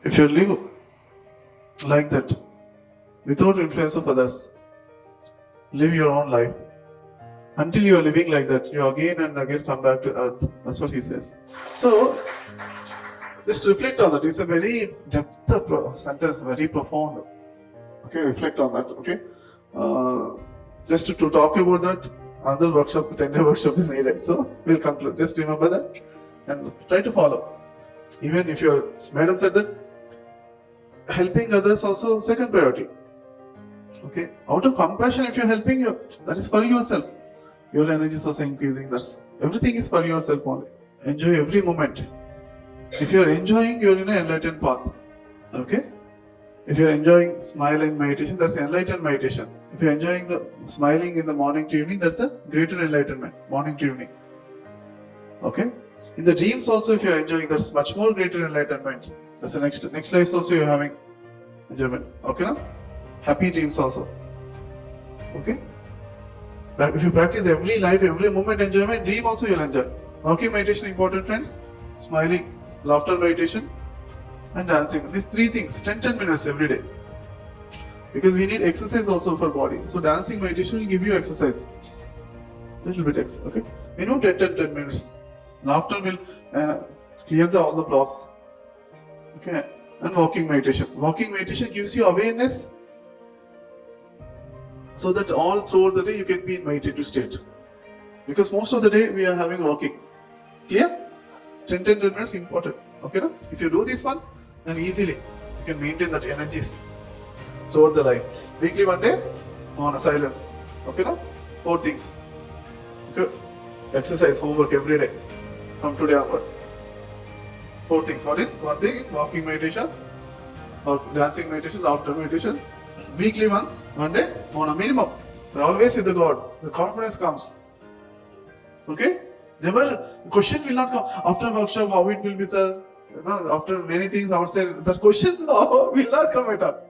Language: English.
if you live like that, without influence of others, live your own life. Until you are living like that, you again and again come back to earth. That's what he says. So, just reflect on that. It's a very depth sentence, very profound. Okay, reflect on that. Okay, just to talk about that, another workshop, 10-day workshop is needed. So we'll conclude. Just remember that and try to follow. Even if your madam said that, helping others also second priority. Okay, out of compassion, if you're helping you, that is for yourself. Your energy is also increasing. That's everything is for yourself only. Enjoy every moment. If you're enjoying, you're in an enlightened path. Okay. If you're enjoying smiling meditation, that's enlightened meditation. If you're enjoying the smiling in the morning to evening, that's a greater enlightenment, morning to evening. Okay? In the dreams also, if you're enjoying, that's much more greater enlightenment. That's the next life also you're having enjoyment. Okay, now? Happy dreams also. Okay? But if you practice every life, every moment enjoyment, dream also you'll enjoy. Walking meditation important, friends. Smiling, laughter meditation, and dancing. These three things, 10 minutes every day. Because we need exercise also for body. So dancing meditation will give you exercise. Little bit exercise, okay? Minimum 10 minutes. Laughter will clear all the blocks. Okay? And walking meditation. Walking meditation gives you awareness so that all throughout the day you can be in meditative state. Because most of the day we are having walking. Clear? 10 minutes important. Okay, no? If you do this one, then easily you can maintain that energies throughout the life. Weekly one day on a silence. Okay, no? 4 things. Okay. Exercise, homework every day from today onwards. 4 things. What is? One thing is walking meditation, or dancing meditation, laughter meditation. Weekly once, one day on a minimum. You're always with the God. The confidence comes. Okay? Never, question will not come after workshop, how it will be, sir. After many things outside, that question will not come at all.